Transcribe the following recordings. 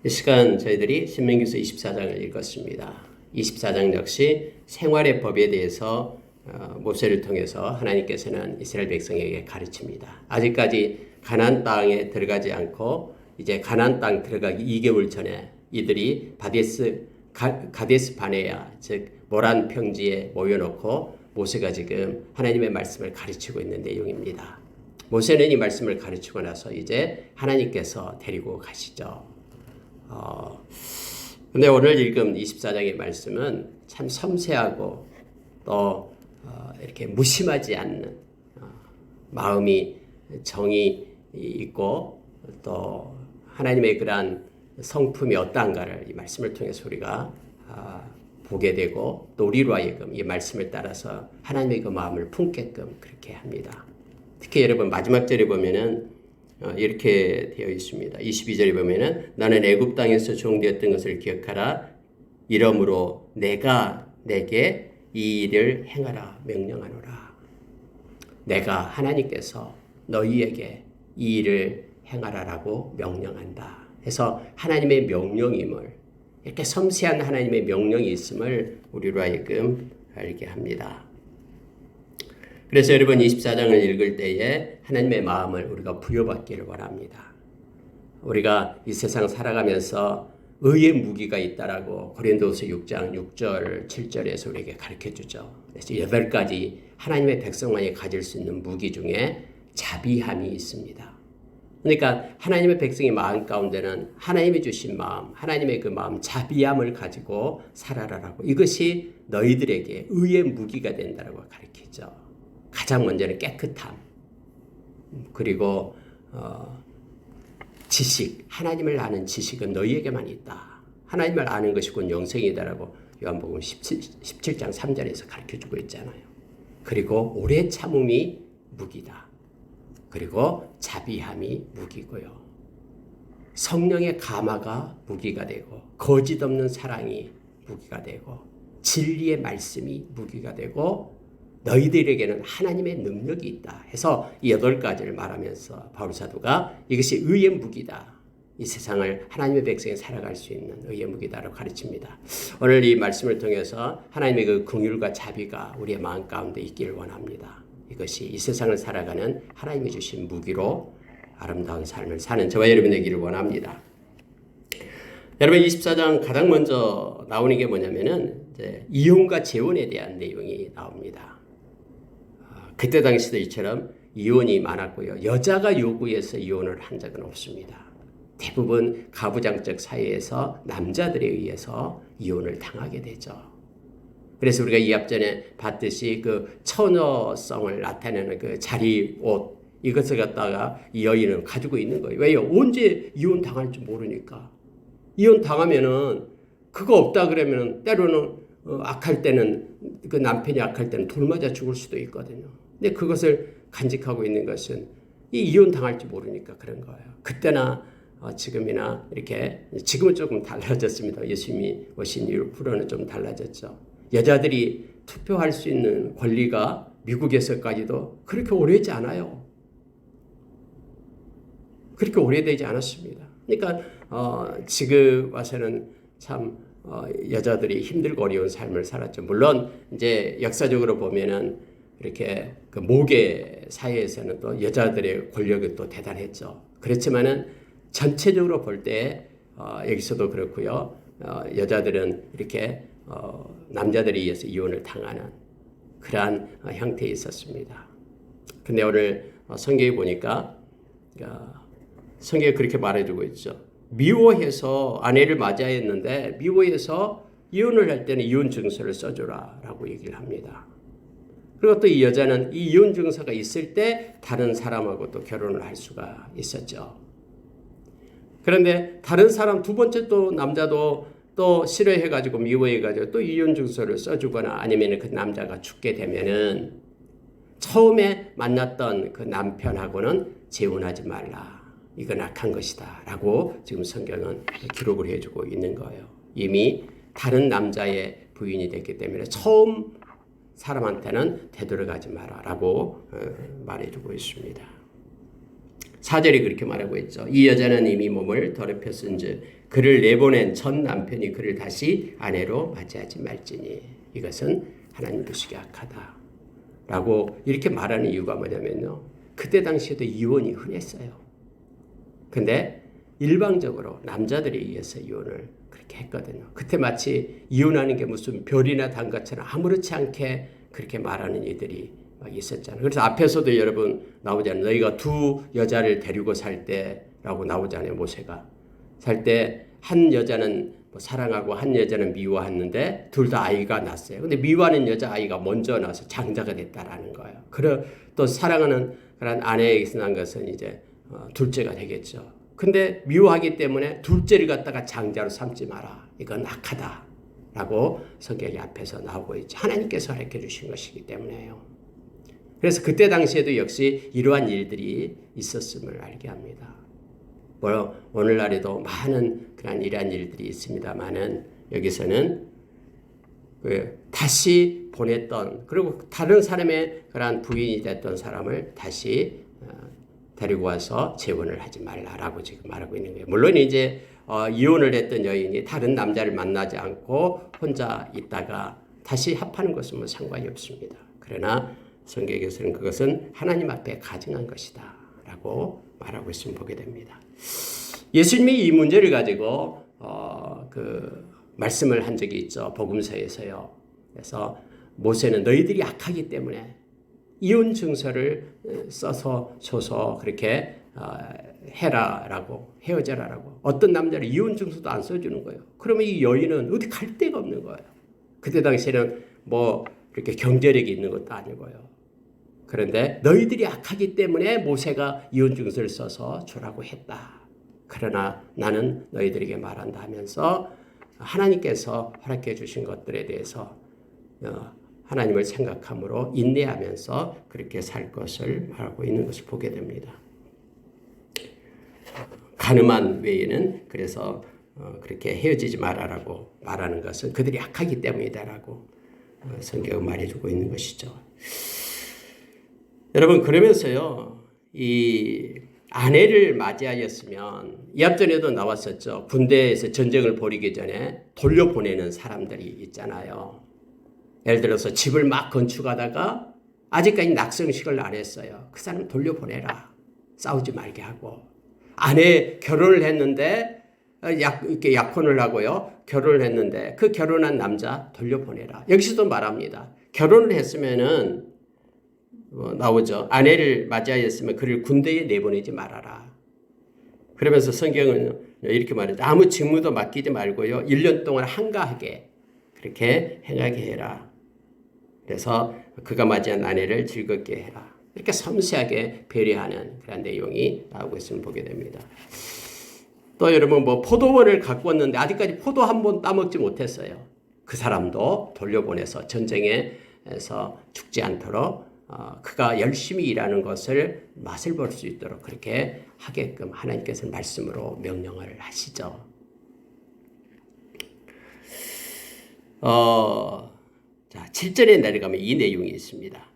이 시간 저희들이 신명기서 24장을 읽었습니다. 24장 역시 생활의 법에 대해서 모세를 통해서 하나님께서는 이스라엘 백성에게 가르칩니다. 아직까지 가나안 땅에 들어가지 않고 이제 가나안 땅 들어가기 2개월 전에 이들이 가데스 바네아 즉 모란 평지에 모여놓고 모세가 지금 하나님의 말씀을 가르치고 있는 내용입니다. 모세는 이 말씀을 가르치고 나서 이제 하나님께서 데리고 가시죠. 근데 오늘 읽은 24장의 말씀은 참 섬세하고 또 이렇게 무심하지 않는 마음이 정이 있고 또 하나님의 그러한 성품이 어떠한가를 이 말씀을 통해서 우리가 보게 되고 또 우리로 하여금 이 말씀을 따라서 하나님의 그 마음을 품게끔 그렇게 합니다. 특히 여러분 마지막 절에 보면은 이렇게 되어 있습니다. 22절에 보면은 나는 애굽 땅에서 종되었던 것을 기억하라. 이러므로 내가 내게 이 일을 행하라 명령하노라. 내가 하나님께서 너희에게 이 일을 행하라라고 명령한다. 해서 하나님의 명령임을 이렇게 섬세한 하나님의 명령이 있음을 우리로 하여금 알게 합니다. 그래서 여러분 24장을 읽을 때에 하나님의 마음을 우리가 부여받기를 원합니다. 우리가 이 세상 살아가면서 의의 무기가 있다라고 고린도후서 6장 6절 7절에서 우리에게 가르쳐주죠. 그래서 8가지 하나님의 백성만이 가질 수 있는 무기 중에 자비함이 있습니다. 그러니까 하나님의 백성의 마음 가운데는 하나님이 주신 마음, 하나님의 그 마음 자비함을 가지고 살아라라고 이것이 너희들에게 의의 무기가 된다라고 가르치죠. 가장 먼저는 깨끗함, 그리고 지식, 하나님을 아는 지식은 너희에게만 있다. 하나님을 아는 것이 곧 영생이다라고 요한복음 17장 3절에서 가르쳐주고 있잖아요. 그리고 오래 참음이 무기다. 그리고 자비함이 무기고요. 성령의 감화가 무기가 되고 거짓 없는 사랑이 무기가 되고 진리의 말씀이 무기가 되고 너희들에게는 하나님의 능력이 있다 해서 이 8가지를 말하면서 바울 사도가 이것이 의의 무기다. 이 세상을 하나님의 백성이 살아갈 수 있는 의의 무기다라고 가르칩니다. 오늘 이 말씀을 통해서 하나님의 그 긍휼과 자비가 우리의 마음 가운데 있기를 원합니다. 이것이 이 세상을 살아가는 하나님이 주신 무기로 아름다운 삶을 사는 저와 여러분 되기를 원합니다. 여러분 24장 가장 먼저 나오는 게 뭐냐면은 이제 이혼과 재혼에 대한 내용이 나옵니다. 그때 당시도 이처럼 이혼이 많았고요. 여자가 요구해서 이혼을 한 적은 없습니다. 대부분 가부장적 사회에서 남자들에 의해서 이혼을 당하게 되죠. 그래서 우리가 이 앞전에 봤듯이 그 처녀성을 나타내는 그 자리 옷 이것을 갖다가 이 여인은 가지고 있는 거예요. 왜요? 언제 이혼 당할지 모르니까. 이혼 당하면은 그거 없다 그러면은 때로는 악할 때는 그 남편이 악할 때는 돌 맞아 죽을 수도 있거든요. 근데 그것을 간직하고 있는 것은 이 이혼 당할지 모르니까 그런 거예요. 그때나 지금이나 이렇게 지금은 조금 달라졌습니다. 예수님이 오신 이후로는 좀 달라졌죠. 여자들이 투표할 수 있는 권리가 미국에서까지도 그렇게 오래되지 않아요. 그렇게 오래되지 않았습니다. 그러니까 지금 와서는 참 여자들이 힘들고 어려운 삶을 살았죠. 물론 이제 역사적으로 보면은 이렇게 그 모계 사회에서는 또 여자들의 권력이 또 대단했죠. 그렇지만은 전체적으로 볼 때 여기서도 그렇고요. 여자들은 이렇게 남자들에 의해서 이혼을 당하는 그러한 형태에 있었습니다. 근데 오늘 성경에 보니까 성경에 그렇게 말해주고 있죠. 미워해서 아내를 맞아야 했는데 미워해서 이혼을 할 때는 이혼 증서를 써줘라 라고 얘기를 합니다. 그리고 또 이 여자는 이 이혼 증서가 있을 때 다른 사람하고 또 결혼을 할 수가 있었죠. 그런데 다른 사람 두 번째 또 남자도 또 싫어해가지고 미워해가지고 또 이혼 증서를 써주거나 아니면 그 남자가 죽게 되면은 처음에 만났던 그 남편하고는 재혼하지 말라. 이건 악한 것이다. 라고 지금 성경은 기록을 해주고 있는 거예요. 이미 다른 남자의 부인이 됐기 때문에 처음 사람한테는 되돌아가지 마라. 라고 말해주고 있습니다. 4절에 그렇게 말하고 있죠. 이 여자는 이미 몸을 더럽혔은즉 그를 내보낸 첫 남편이 그를 다시 아내로 맞이하지 말지니 이것은 하나님 보시기에 악하다 라고 이렇게 말하는 이유가 뭐냐면요, 그때 당시에도 이혼이 흔했어요. 근데 일방적으로 남자들에 의해서 이혼을 그렇게 했거든요. 그때 마치 이혼하는 게 무슨 별이나 단 것처럼 아무렇지 않게 그렇게 말하는 이들이 있었잖아요. 그래서 앞에서도 여러분 나오잖아요. 너희가 두 여자를 데리고 살 때라고 나오잖아요. 모세가 살 때 한 여자는 사랑하고 한 여자는 미워했는데 둘 다 아이가 났어요. 근데 미워하는 여자 아이가 먼저 나서 장자가 됐다라는 거예요. 그리고 또 사랑하는 그런 아내에게서 난 것은 이제 둘째가 되겠죠. 근데 미워하기 때문에 둘째를 갖다가 장자로 삼지 마라. 이건 악하다라고 성경이 앞에서 나오고 있죠. 하나님께서 가르쳐 주신 것이기 때문에요. 그래서 그때 당시에도 역시 이러한 일들이 있었음을 알게 합니다. 오늘날에도 많은 그런 이러한 일들이 있습니다만은 여기서는 다시 보냈던, 그리고 다른 사람의 그런 부인이 됐던 사람을 다시 데리고 와서 재혼을 하지 말라라고 지금 말하고 있는 거예요. 물론 이제 이혼을 했던 여인이 다른 남자를 만나지 않고 혼자 있다가 다시 합하는 것은 뭐 상관이 없습니다. 그러나 성경에서는 그것은 하나님 앞에 가증한 것이다 라고 말하고 있으면 보게 됩니다. 예수님이 이 문제를 가지고 말씀을 한 적이 있죠. 복음서에서요. 그래서 모세는 너희들이 악하기 때문에 이혼 증서를 써서 줘서 그렇게 해라라고, 헤어져라라고. 어떤 남자는 이혼 증서도 안 써주는 거예요. 그러면 이 여인은 어디 갈 데가 없는 거예요. 그때 당시에는 뭐 이렇게 경제력이 있는 것도 아니고요. 그런데 너희들이 악하기 때문에 모세가 이혼 증서를 써서 주라고 했다. 그러나 나는 너희들에게 말한다 하면서 하나님께서 허락해 주신 것들에 대해서 하나님을 생각함으로 인내하면서 그렇게 살 것을 말하고 있는 것을 보게 됩니다. 가늠한 외에는 그래서 그렇게 헤어지지 말아라고 말하는 것은 그들이 악하기 때문이다라고 성경은 말해주고 있는 것이죠. 여러분, 그러면서요, 이 아내를 맞이하였으면 이 앞전에도 나왔었죠. 군대에서 전쟁을 벌이기 전에 돌려보내는 사람들이 있잖아요. 예를 들어서 집을 막 건축하다가 아직까지 낙성식을 안 했어요. 그 사람 돌려보내라. 싸우지 말게 하고. 아내 결혼을 했는데 이렇게 약혼을 하고요. 결혼을 했는데 그 결혼한 남자 돌려보내라. 여기서도 말합니다. 결혼을 했으면은 나오죠. 아내를 맞이하였으면 그를 군대에 내보내지 말아라. 그러면서 성경은 이렇게 말하죠. 아무 직무도 맡기지 말고요. 1년 동안 한가하게 그렇게 행하게 해라. 그래서 그가 맞이한 아내를 즐겁게 해라. 이렇게 섬세하게 배려하는 그런 내용이 나오고 있음을 보게 됩니다. 또 여러분 포도원을 갖고 왔는데 아직까지 포도 한 번 따먹지 못했어요. 그 사람도 돌려보내서 전쟁에서 죽지 않도록 그가 열심히 일하는 것을 맛을 볼 수 있도록 그렇게 하게끔 하나님께서 말씀으로 명령을 하시죠. 자, 7절에 내려가면 이 내용이 있습니다.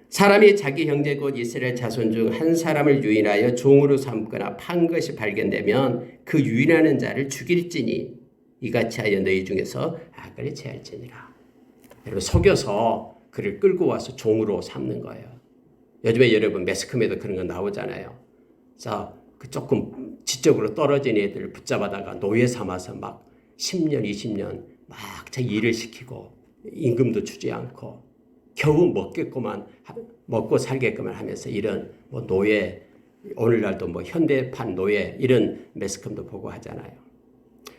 사람이 자기 형제 곧 이스라엘 자손 중 한 사람을 유인하여 종으로 삼거나 판 것이 발견되면 그 유인하는 자를 죽일지니 이같이 하여 너희 중에서 악을 제할지니라. 여러분, 속여서 그를 끌고 와서 종으로 삼는 거예요. 요즘에 여러분 매스컴에도 그런 거 나오잖아요. 자, 그 조금 지적으로 떨어진 애들을 붙잡아다가 노예 삼아서 막 10년, 20년 막 자기 일을 시키고 임금도 주지 않고 겨우 먹고 살게끔만 하면서 이런 노예, 오늘날도 현대판 노예 이런 매스컴도 보고 하잖아요.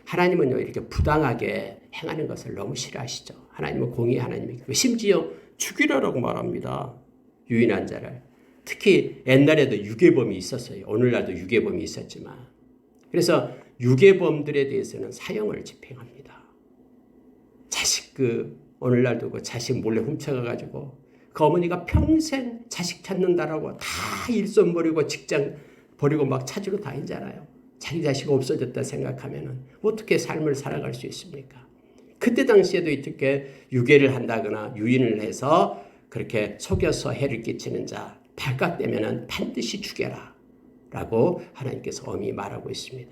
하나님은요, 이렇게 부당하게 행하는 것을 너무 싫어하시죠. 하나님은 공의 하나님이고 심지어 죽이라라고 말합니다. 유인한 자를. 특히 옛날에도 유괴범이 있었어요. 오늘날도 유괴범이 있었지만. 그래서 유괴범들에 대해서는 사형을 집행합니다. 오늘날도 그 자식 몰래 훔쳐가가지고 그 어머니가 평생 자식 찾는다라고 다 일손 버리고 직장 버리고 막 찾으러 다니잖아요. 자기 자식 없어졌다 생각하면은 어떻게 삶을 살아갈 수 있습니까? 그때 당시에도 이렇게 유괴를 한다거나 유인을 해서 그렇게 속여서 해를 끼치는 자 발각되면은 반드시 죽여라. 라고 하나님께서 엄히 말하고 있습니다.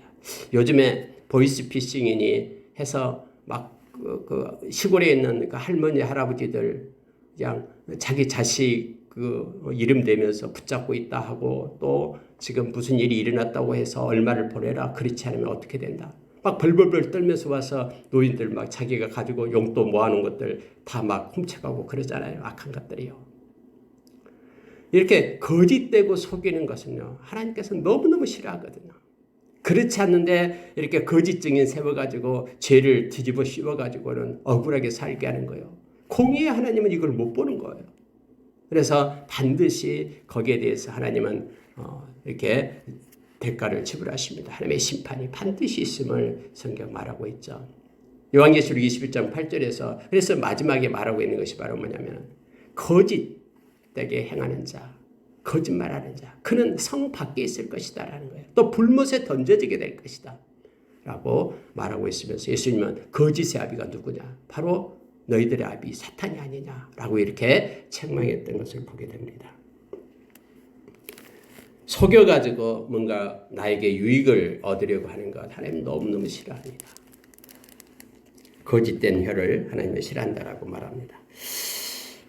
요즘에 보이스피싱이니 해서 막 시골에 있는 그 할머니 할아버지들 그냥 자기 자식 그 이름 대면서 붙잡고 있다 하고 또 지금 무슨 일이 일어났다고 해서 얼마를 보내라 그렇지 않으면 어떻게 된다 막 벌벌벌 떨면서 와서 노인들 막 자기가 가지고 용돈 모아놓은 것들 다 막 훔쳐가고 그러잖아요. 악한 것들이요. 이렇게 거짓되고 속이는 것은요 하나님께서는 너무너무 싫어하거든요. 그렇지 않는데 이렇게 거짓 증인 세워가지고 죄를 뒤집어 씌워가지고는 억울하게 살게 하는 거예요. 공의의 하나님은 이걸 못 보는 거예요. 그래서 반드시 거기에 대해서 하나님은 이렇게 대가를 지불하십니다. 하나님의 심판이 반드시 있음을 성경 말하고 있죠. 요한계시록 21장 8절에서 그래서 마지막에 말하고 있는 것이 바로 뭐냐면 거짓되게 행하는 자, 거짓말하는 자, 그는 성 밖에 있을 것이다 라는 거예요. 또 불못에 던져지게 될 것이다 라고 말하고 있으면서 예수님은 거짓의 아비가 누구냐? 바로 너희들의 아비 사탄이 아니냐라고 이렇게 책망했던 것을 보게 됩니다. 속여가지고 뭔가 나에게 유익을 얻으려고 하는 것 하나님 너무너무 싫어합니다. 거짓된 혀를 하나님은 싫어한다라고 말합니다.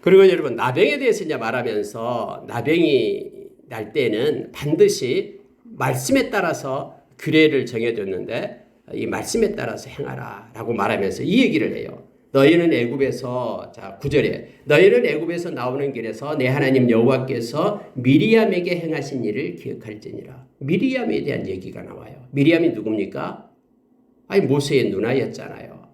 그리고 여러분 나병에 대해서 이제 말하면서 나병이 날 때는 반드시 말씀에 따라서 규례를 정해줬는데 이 말씀에 따라서 행하라라고 말하면서 이 얘기를 해요. 너희는 애굽에서 자 9절에 너희는 애굽에서 나오는 길에서 내 하나님 여호와께서 미리암에게 행하신 일을 기억할지니라. 미리암에 대한 얘기가 나와요. 미리암이 누굽니까? 아니 모세의 누나였잖아요.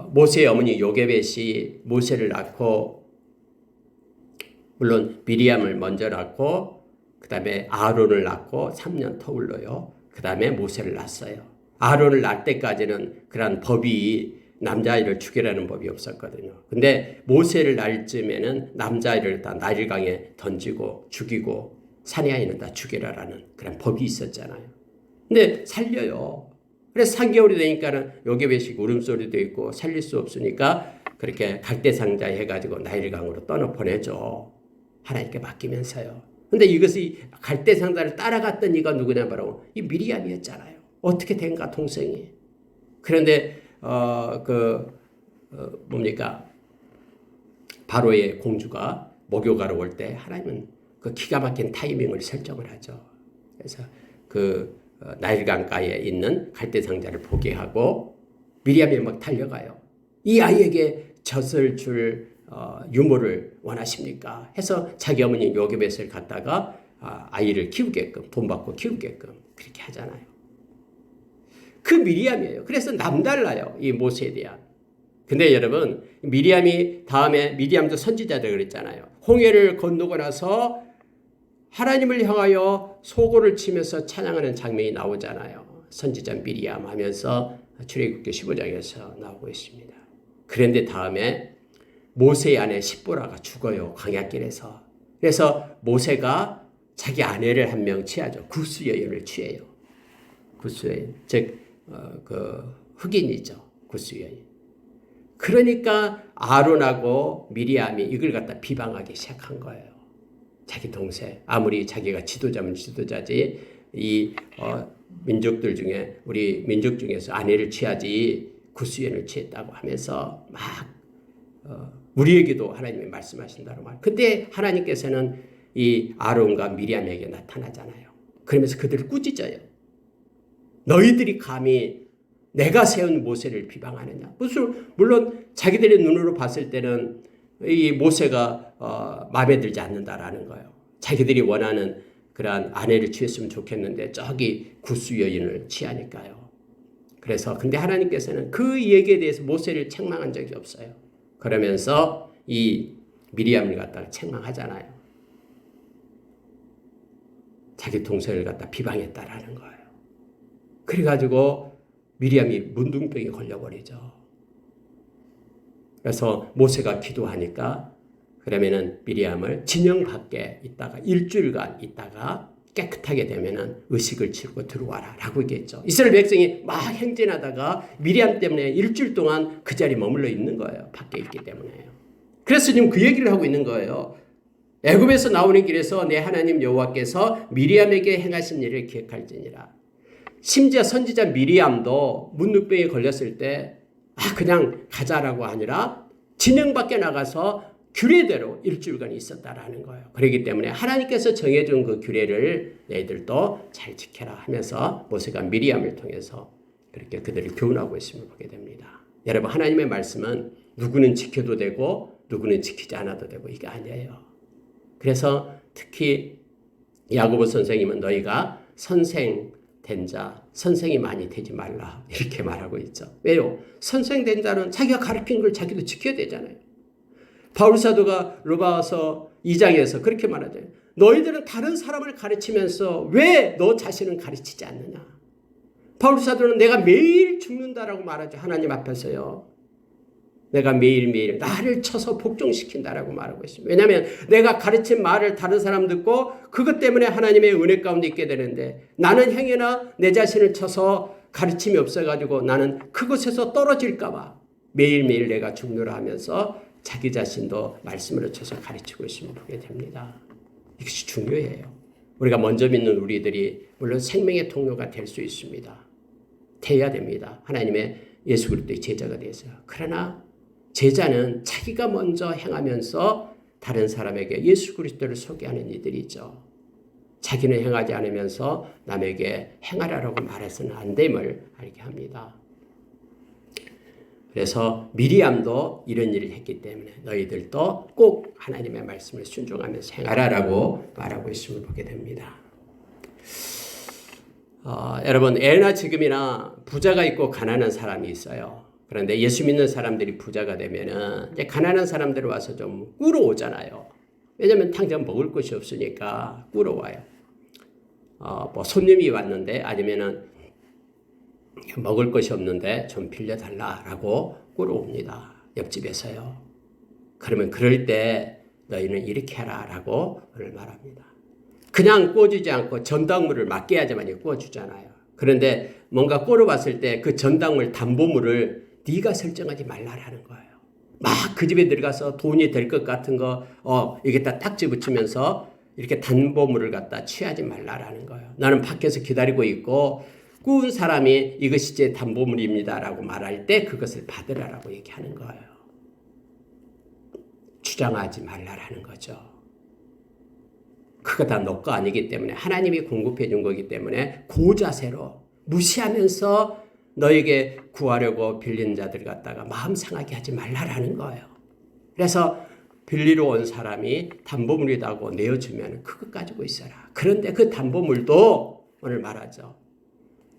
모세의 어머니 요게벳이 모세를 낳고 물론 미리암을 먼저 낳고 그 다음에 아론을 낳고 3년 터울러요. 그 다음에 모세를 낳았어요. 아론을 낳을 때까지는 그런 법이 남자아이를 죽이라는 법이 없었거든요. 근데 모세를 낳을 즈음에는 남자아이를 다 나일강에 던지고 죽이고 사내아이는 다 죽이라라는 그런 법이 있었잖아요. 근데 살려요. 그래서 3개월이 되니까는 요게벳이 울음소리도 있고 살릴 수 없으니까 그렇게 갈대상자에 해가지고 나일강으로 떠나보내죠. 하나님께 맡기면서요. 근데 이것이 갈대상자를 따라갔던 이가 누구냐 바로 이 미리암이었잖아요. 어떻게 된가 동생이. 그런데 뭡니까 바로의 공주가 목욕하러 올 때 하나님은 그 기가 막힌 타이밍을 설정을 하죠. 그래서 나일강가에 있는 갈대상자를 보게 하고 미리암이 막 달려가요. 이 아이에게 젖을 줄 유모를 원하십니까? 해서 자기 어머니 요게벳을 갖다가 아이를 키우게끔 돈 받고 키우게끔 그렇게 하잖아요. 그 미리암이에요. 그래서 남달라요. 이 모세에 대한. 근데 여러분 미리암이 다음에 미리암도 선지자들 그랬잖아요. 홍해를 건너고 나서 하나님을 향하여 소고를 치면서 찬양하는 장면이 나오잖아요. 선지자 미리암 하면서 출애굽기 15장에서 나오고 있습니다. 그런데 다음에 모세의 아내 십보라가 죽어요. 광야길에서. 그래서 모세가 자기 아내를 한 명 취하죠. 구스 여인을 취해요. 구스 여인. 즉 흑인이죠. 구스 여인. 그러니까 아론하고 미리암이 이걸 갖다 비방하기 시작한 거예요. 자기 동생. 아무리 자기가 지도자면 지도자지 이 민족들 중에 우리 민족 중에서 아내를 취하지 구스 여인을 취했다고 하면서 막 우리에게도 하나님이 말씀하신다고 말. 근데 하나님께서는 이 아론과 미리암에게 나타나잖아요. 그러면서 그들을 꾸짖어요. 너희들이 감히 내가 세운 모세를 비방하느냐. 물론 자기들의 눈으로 봤을 때는 이 모세가 마음에 들지 않는다라는 거예요. 자기들이 원하는 그러한 아내를 취했으면 좋겠는데 저기 구스 여인을 취하니까요. 그래서 근데 하나님께서는 그 얘기에 대해서 모세를 책망한 적이 없어요. 그러면서 이 미리암을 갖다가 책망하잖아요. 자기 동생을 갖다 비방했다라는 거예요. 그래가지고 미리암이 문둥병에 걸려버리죠. 그래서 모세가 기도하니까 그러면은 미리암을 진영 밖에 있다가 일주일간 있다가 깨끗하게 되면은 의식을 치르고 들어와라 라고 얘기했죠. 이스라엘 백성이 막 행진하다가 미리암 때문에 일주일 동안 그 자리에 머물러 있는 거예요. 밖에 있기 때문에요. 그래서 지금 그 얘기를 하고 있는 거예요. 애굽에서 나오는 길에서 내 하나님 여호와께서 미리암에게 행하신 일을 기억할지니라. 심지어 선지자 미리암도 문둥병에 걸렸을 때 그냥 가자라고 아니라 진영 밖에 나가서 규례대로 일주일간 있었다라는 거예요. 그렇기 때문에 하나님께서 정해준 그 규례를 너희들도 잘 지켜라 하면서 모세가 미리암을 통해서 그렇게 그들을 교훈하고 있음을 보게 됩니다. 여러분, 하나님의 말씀은 누구는 지켜도 되고 누구는 지키지 않아도 되고 이게 아니에요. 그래서 특히 야고보 선생님은 너희가 선생 된 자, 선생이 많이 되지 말라 이렇게 말하고 있죠. 왜요? 선생 된 자는 자기가 가르친 걸 자기도 지켜야 되잖아요. 바울 사도가 로마서 2장에서 그렇게 말하죠. 너희들은 다른 사람을 가르치면서 왜 너 자신은 가르치지 않느냐. 바울 사도는 내가 매일 죽는다라고 말하죠. 하나님 앞에서요. 내가 매일매일 나를 쳐서 복종시킨다라고 말하고 있습니다. 왜냐하면 내가 가르친 말을 다른 사람 듣고 그것 때문에 하나님의 은혜 가운데 있게 되는데 나는 행여나 내 자신을 쳐서 가르침이 없어가지고 나는 그곳에서 떨어질까 봐 매일매일 내가 죽노라 하면서 자기 자신도 말씀으로 쳐서 가르치고 있음을 보게 됩니다. 이것이 중요해요. 우리가 먼저 믿는 우리들이 물론 생명의 통로가 될 수 있습니다. 돼야 됩니다. 하나님의 예수 그리스도의 제자가 되어서요. 그러나 제자는 자기가 먼저 행하면서 다른 사람에게 예수 그리스도를 소개하는 이들이죠. 자기는 행하지 않으면서 남에게 행하라고 말해서는 안 됨을 알게 합니다. 그래서 미리암도 이런 일을 했기 때문에 너희들도 꼭 하나님의 말씀을 순종하면서 행하라라고 말하고 있음을 보게 됩니다. 여러분, 애나 지금이나 부자가 있고 가난한 사람이 있어요. 그런데 예수 믿는 사람들이 부자가 되면은 이제 가난한 사람들이 와서 좀 꾸러오잖아요. 왜냐하면 당장 먹을 것이 없으니까 꾸러와요. 뭐 손님이 왔는데 아니면은 먹을 것이 없는데 좀 빌려달라라고 꾸러옵니다. 옆집에서요. 그러면 그럴 때 너희는 이렇게 하라라고 오늘 말합니다. 그냥 꾸어주지 않고 전당물을 맡겨야지만 꾸어주잖아요. 그런데 뭔가 꾸러봤을 때 그 전당물 담보물을 네가 설정하지 말라라는 거예요. 막 그 집에 들어가서 돈이 될 것 같은 거 여기다 딱지 붙이면서 이렇게 담보물을 갖다 취하지 말라라는 거예요. 나는 밖에서 기다리고 있고 꾸은 사람이 이것이 제 담보물입니다라고 말할 때 그것을 받으라라고 얘기하는 거예요. 주장하지 말라라는 거죠. 그거 다 너 거 아니기 때문에 하나님이 공급해 준 거기 때문에 그 자세로 무시하면서 너에게 구하려고 빌린 자들 갖다가 마음 상하게 하지 말라라는 거예요. 그래서 빌리러 온 사람이 담보물이라고 내어주면 그것 가지고 있어라. 그런데 그 담보물도 오늘 말하죠.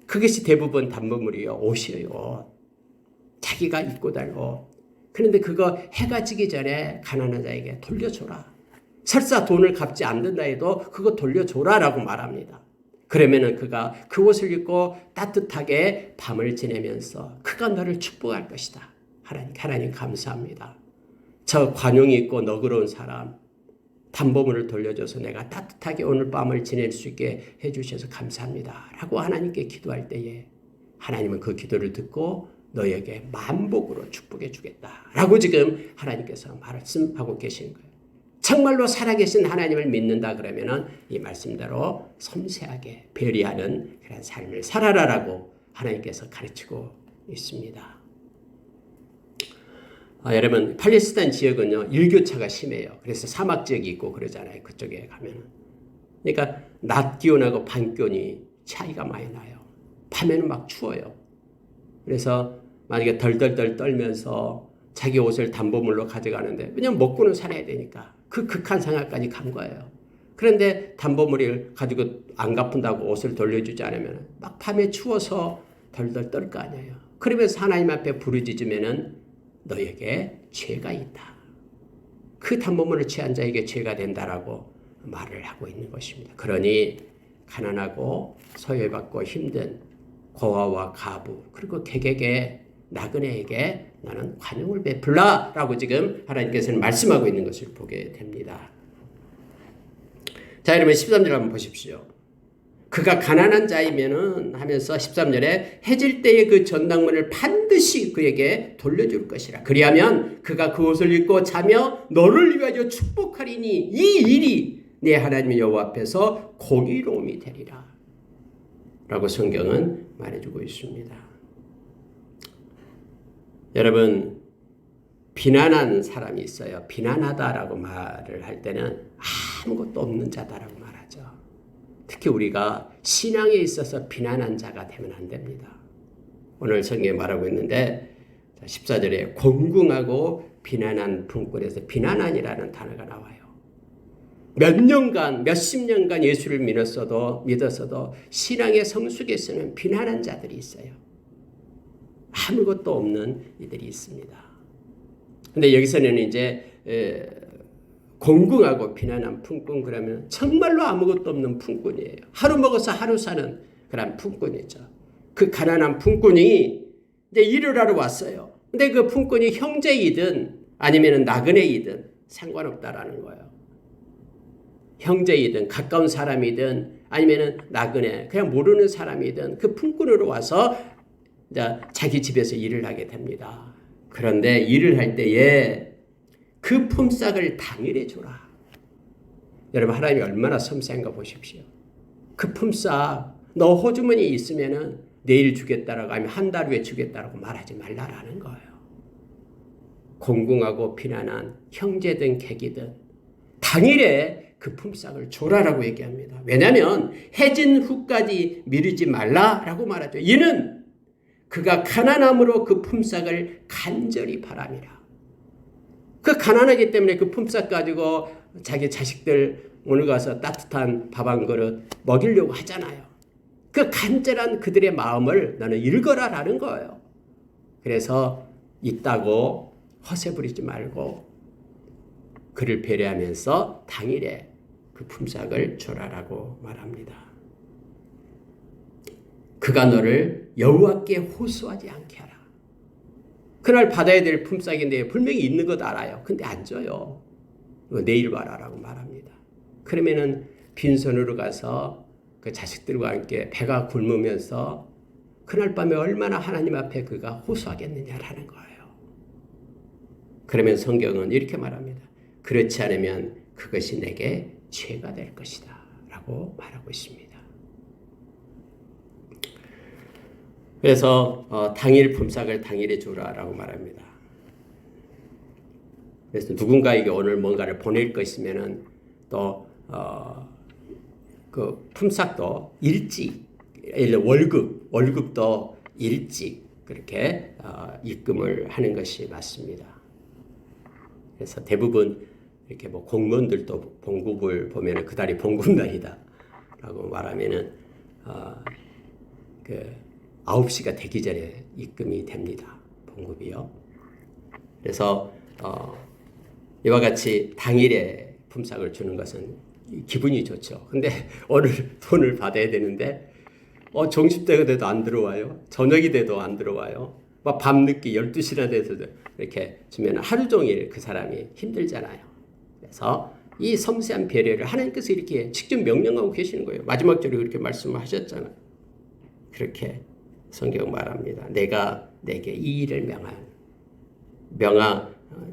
그것이 대부분 담보물이요. 옷이에요. 옷. 자기가 입고 다닐 옷. 그런데 그거 해가 지기 전에 가난한 자에게 돌려줘라. 설사 돈을 갚지 않는다 해도 그거 돌려줘라라고 말합니다. 그러면은 그가 그 옷을 입고 따뜻하게 밤을 지내면서 그가 너를 축복할 것이다. 하나님 감사합니다. 저 관용이 있고 너그러운 사람 담보물을 돌려줘서 내가 따뜻하게 오늘 밤을 지낼 수 있게 해주셔서 감사합니다. 라고 하나님께 기도할 때에 하나님은 그 기도를 듣고 너에게 만복으로 축복해 주겠다. 라고 지금 하나님께서 말씀하고 계신 거예요. 정말로 살아계신 하나님을 믿는다 그러면은 이 말씀대로 섬세하게 배려하는 그런 삶을 살아라라고 하나님께서 가르치고 있습니다. 여러분, 팔레스타인 지역은요, 일교차가 심해요. 그래서 사막 지역이 있고 그러잖아요. 그쪽에 가면은. 그러니까 낮 기온하고 밤 기온이 차이가 많이 나요. 밤에는 막 추워요. 그래서 만약에 덜덜덜 떨면서 자기 옷을 담보물로 가져가는데, 왜냐면 먹고는 살아야 되니까. 그 극한 상황까지 간 거예요. 그런데 담보물을 가지고 안 갚는다고 옷을 돌려주지 않으면 막 밤에 추워서 덜덜 떨 거 아니에요. 그러면서 하나님 앞에 부르짖으면은 너에게 죄가 있다. 그 담보물을 취한 자에게 죄가 된다라고 말을 하고 있는 것입니다. 그러니 가난하고 소외받고 힘든 고아와 가부 그리고 객에게 나그네에게 나는 관용을 베풀라라고 지금 하나님께서는 말씀하고 있는 것을 보게 됩니다. 자, 여러분 13절 한번 보십시오. 그가 가난한 자이면은 하면서 13절에 해질 때의 그 전당문을 반드시 그에게 돌려줄 것이라. 그리하면 그가 그 옷을 입고 자며 너를 위하여 축복하리니 이 일이 내 하나님 여호와 앞에서 공의로움이 되리라. 라고 성경은 말해주고 있습니다. 여러분, 비난한 사람이 있어요. 비난하다라고 말을 할 때는 아무것도 없는 자다라고 말하죠. 특히 우리가 신앙에 있어서 비난한 자가 되면 안 됩니다. 오늘 성경에 말하고 있는데 14절에 공궁하고 비난한 품꾼에서 비난한이라는 단어가 나와요. 몇 년간, 몇십 년간 예수를 믿었어도 신앙의 성숙에서는 비난한 자들이 있어요. 아무것도 없는 이들이 있습니다. 근데 여기서는 이제 공궁하고 비난한 품꾼, 그러면 정말로 아무것도 없는 품꾼이에요. 하루 먹어서 하루 사는 그런 품꾼이죠. 그 가난한 품꾼이 이제 일을 하러 왔어요. 근데 그 품꾼이 형제이든 아니면 나그네이든 상관없다라는 거예요. 형제이든 가까운 사람이든 아니면 나그네 그냥 모르는 사람이든 그 품꾼으로 와서 이제 자기 집에서 일을 하게 됩니다. 그런데 일을 할 때에 그 품삯을 당일에 주라. 여러분, 하나님이 얼마나 섬세한가 보십시오. 그 품삯 너 호주머니에 있으면은 내일 주겠다라고 아니면 한 달 후에 주겠다라고 말하지 말라라는 거예요. 공궁하고 비난한 형제든 객이든 당일에 그 품삯을 줘라라고 얘기합니다. 왜냐하면 해진 후까지 미루지 말라라고 말하죠. 이는 그가 가난함으로 그 품삯을 간절히 바람이라. 그 가난하기 때문에 그 품삯 가지고 자기 자식들 오늘 가서 따뜻한 밥 한 그릇 먹이려고 하잖아요. 그 간절한 그들의 마음을 너는 읽어라라는 거예요. 그래서 있다고 허세 부리지 말고 그를 배려하면서 당일에 그 품삯을 줘라라고 말합니다. 그가 너를 여호와께 호소하지 않게 하라. 그날 받아야 될 품삯인데 분명히 있는 것 알아요. 근데 안 줘요. 내일 와라라고 말합니다. 그러면은 빈손으로 가서 그 자식들과 함께 배가 굶으면서 그날 밤에 얼마나 하나님 앞에 그가 호소하겠느냐라는 거예요. 그러면 성경은 이렇게 말합니다. 그렇지 않으면 그것이 내게 죄가 될 것이다 라고 말하고 있습니다. 그래서 당일 품삯을 당일에 주라라고 말합니다. 그래서 누군가에게 오늘 뭔가를 보낼 것이면은 또 그 품삯도 일찍, 월급도 일찍 그렇게 입금을 하는 것이 맞습니다. 그래서 대부분 이렇게 뭐 공무원들도 봉급을 보면은 그달이 봉급날이다라고 말하면은 그 9시가 되기 전에 입금이 됩니다. 봉급이요. 그래서 이와 같이 당일에 품삯을 주는 것은 기분이 좋죠. 근데 오늘 돈을 받아야 되는데 점심때가 돼도 안 들어와요. 저녁이 돼도 안 들어와요. 막 밤늦게 12시나 돼서도 이렇게 주면 하루 종일 그 사람이 힘들잖아요. 그래서 이 섬세한 배려를 하나님께서 이렇게 직접 명령하고 계시는 거예요. 마지막 절에 그렇게 말씀하셨잖아요. 그렇게 성경 말합니다. 내가 내게 이 일을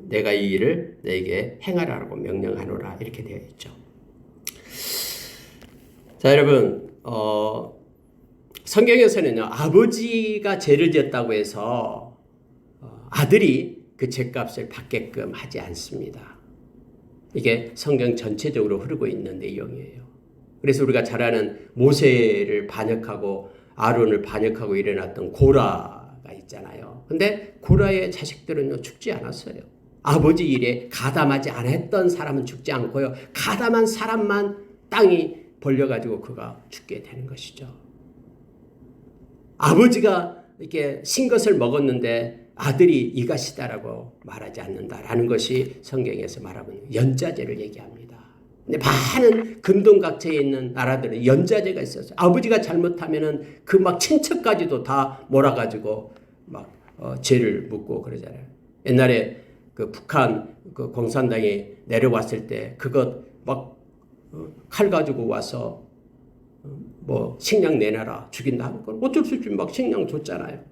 내가 이 일을 내게 행하라고 명령하노라 이렇게 되어 있죠. 자, 여러분, 성경에서는요, 아버지가 죄를 지었다고 해서 아들이 그 죄값을 받게끔 하지 않습니다. 이게 성경 전체적으로 흐르고 있는 내용이에요. 그래서 우리가 잘 아는 모세를 반역하고 아론을 반역하고 일어났던 고라가 있잖아요. 근데 고라의 자식들은요, 죽지 않았어요. 아버지 일에 가담하지 않았던 사람은 죽지 않고요. 가담한 사람만 땅이 벌려가지고 그가 죽게 되는 것이죠. 아버지가 이렇게 신 것을 먹었는데 아들이 이것이다라고 말하지 않는다라는 것이 성경에서 말하고 있는 연자제를 얘기합니다. 근데 많은 근동각처에 있는 나라들은 연자제가 있었어요. 아버지가 잘못하면은 그 막 친척까지도 다 몰아가지고 막 죄를 묻고 그러잖아요. 옛날에 그 북한 그 공산당이 내려왔을 때 그것 막 칼 가지고 와서 뭐 식량 내놔라 죽인다 하는 건 어쩔 수 없이 막 식량 줬잖아요.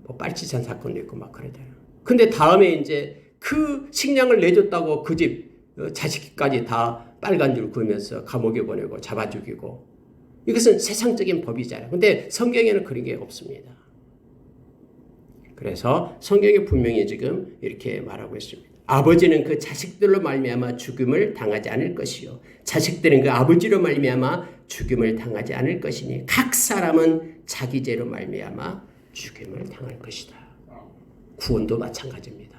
뭐 빨치산 사건도 있고 막 그러잖아요. 근데 다음에 이제 그 식량을 내줬다고 그 집 자식까지 다 빨간 줄 그으면서 감옥에 보내고 잡아 죽이고, 이것은 세상적인 법이잖아요. 근데 성경에는 그런 게 없습니다. 그래서 성경이 분명히 지금 이렇게 말하고 있습니다. 아버지는 그 자식들로 말미암아 죽음을 당하지 않을 것이요 자식들은 그 아버지로 말미암아 죽음을 당하지 않을 것이니 각 사람은 자기 죄로 말미암아 죽음을 당할 것이다. 구원도 마찬가지입니다.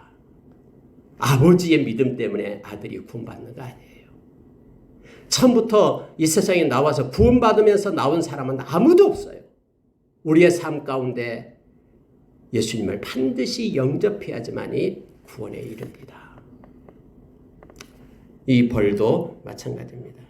아버지의 믿음 때문에 아들이 구원받는 거 아니에요. 처음부터 이 세상에 나와서 구원받으면서 나온 사람은 아무도 없어요. 우리의 삶 가운데 예수님을 반드시 영접해야지만이 구원에 이릅니다. 이 벌도 마찬가지입니다.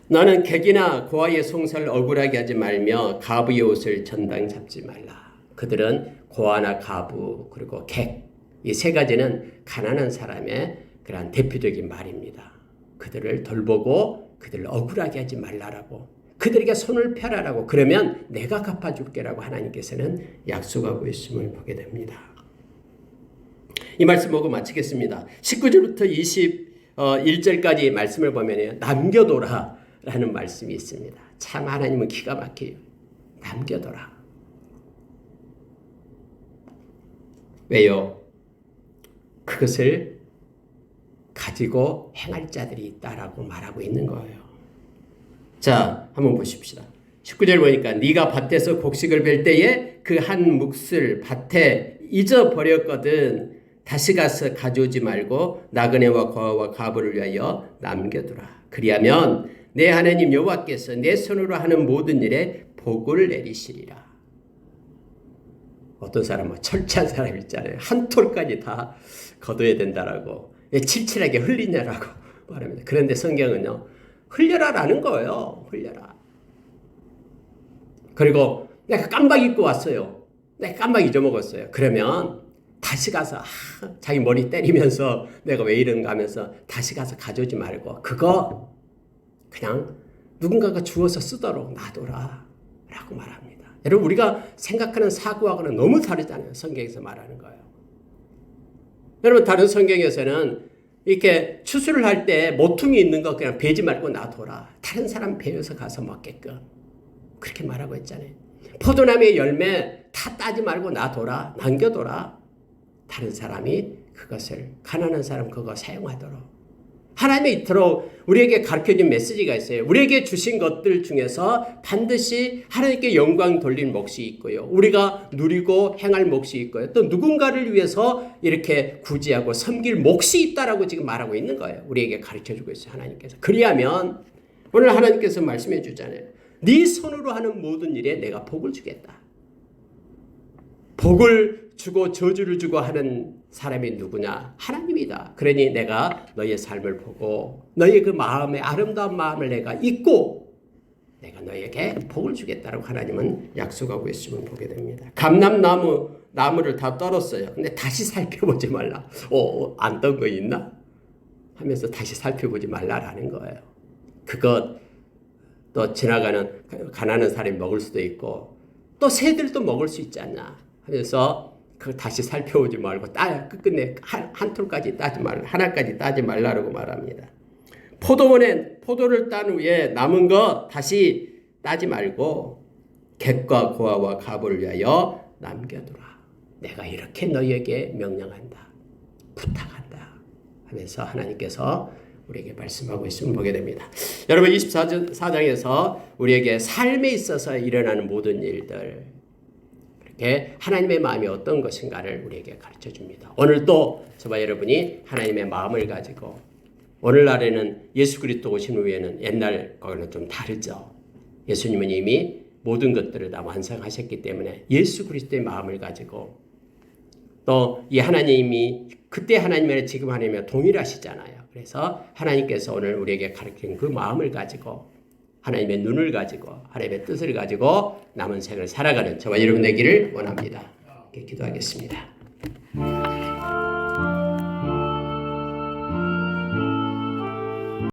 너는 객이나 고아의 송사를 억울하게 하지 말며 가부의 옷을 전당 잡지 말라. 그들은 고아나 가부 그리고 객, 이 세 가지는 가난한 사람의 그러한 대표적인 말입니다. 그들을 돌보고 그들을 억울하게 하지 말라라고, 그들에게 손을 펴라라고, 그러면 내가 갚아줄게라고 하나님께서는 약속하고 있음을 보게 됩니다. 이 말씀 보고 마치겠습니다. 19절부터 21절까지 말씀을 보면 남겨둬라 라는 말씀이 있습니다. 참 하나님은 기가 막혀요. 남겨둬라. 왜요? 그것을 가지고 행할 자들이 있다라고 말하고 있는 거예요. 자, 한번 보십시다. 19절 보니까 네가 밭에서 곡식을 벨 때에 그 한 몫을 밭에 잊어버렸거든 다시 가서 가져오지 말고 나그네와 고아와 가부를 위하여 남겨두라. 그리하면 내 하나님 여호와께서 내 손으로 하는 모든 일에 복을 내리시리라. 어떤 사람은 철저한 사람 있잖아요. 한 톨까지 다 거둬야 된다라고, 칠칠하게 흘리냐라고 말합니다. 그런데 성경은요, 흘려라라는 거예요. 흘려라. 그리고 내가 깜빡 잊고 왔어요. 내가 깜빡 잊어먹었어요. 그러면 다시 가서 자기 머리 때리면서 내가 왜 이런가 하면서 다시 가서 가져오지 말고 그거 그냥 누군가가 주워서 쓰도록 놔둬라 라고 말합니다. 여러분, 우리가 생각하는 사고하고는 너무 다르잖아요. 성경에서 말하는 거예요. 여러분, 다른 성경에서는 이렇게 추수를 할 때 모퉁이 있는 거 그냥 베지 말고 놔둬라. 다른 사람 베어서 가서 먹게끔. 그렇게 말하고 있잖아요. 포도나무의 열매 다 따지 말고 놔둬라. 남겨둬라. 다른 사람이 그것을, 가난한 사람 그거 사용하도록. 하나님이 이토록 우리에게 가르쳐준 메시지가 있어요. 우리에게 주신 것들 중에서 반드시 하나님께 영광 돌릴 몫이 있고요. 우리가 누리고 행할 몫이 있고요. 또 누군가를 위해서 이렇게 구제하고 섬길 몫이 있다라고 지금 말하고 있는 거예요. 우리에게 가르쳐주고 있어요. 하나님께서. 그리하면 오늘 하나님께서 말씀해 주잖아요. 네 손으로 하는 모든 일에 내가 복을 주겠다. 복을 주고 저주를 주고 하는 사람이 누구냐? 하나님이다. 그러니 내가 너의 삶을 보고 너의 그 마음의 아름다운 마음을 내가 잊고 내가 너에게 복을 주겠다라고 하나님은 약속하고 있음을 보게 됩니다. 감람나무를 다 떨었어요. 근데 다시 살펴보지 말라. 안 떤 거 있나? 하면서 다시 살펴보지 말라라는 거예요. 그것 또 지나가는 가난한 사람이 먹을 수도 있고 또 새들도 먹을 수 있지 않냐 하면서 그 다시 살펴보지 말고 끝끝내 한 톨까지 따지 말라, 하나까지 따지 말라라고 말합니다. 포도원에 포도를 딴 후에 남은 거 다시 따지 말고 객과 고아와 가부를 위하여 남겨두라. 내가 이렇게 너희에게 명령한다, 부탁한다 하면서 하나님께서 우리에게 말씀하고 있음을 보게 됩니다. 여러분, 24장에서 우리에게 삶에 있어서 일어나는 모든 일들, 하나님의 마음이 어떤 것인가를 우리에게 가르쳐 줍니다. 오늘도 저와 여러분이 하나님의 마음을 가지고, 오늘날에는 예수 그리스도 오신 후에는 옛날과는 좀 다르죠. 예수님은 이미 모든 것들을 다 완성하셨기 때문에 예수 그리스도의 마음을 가지고, 또 이 하나님이 그때 하나님이나 지금 하나님이나 동일하시잖아요. 그래서 하나님께서 오늘 우리에게 가르친 그 마음을 가지고, 하나님의 눈을 가지고 하나님의 뜻을 가지고 남은 생을 살아가는 저와 여러분 되기를 원합니다. 기도하겠습니다.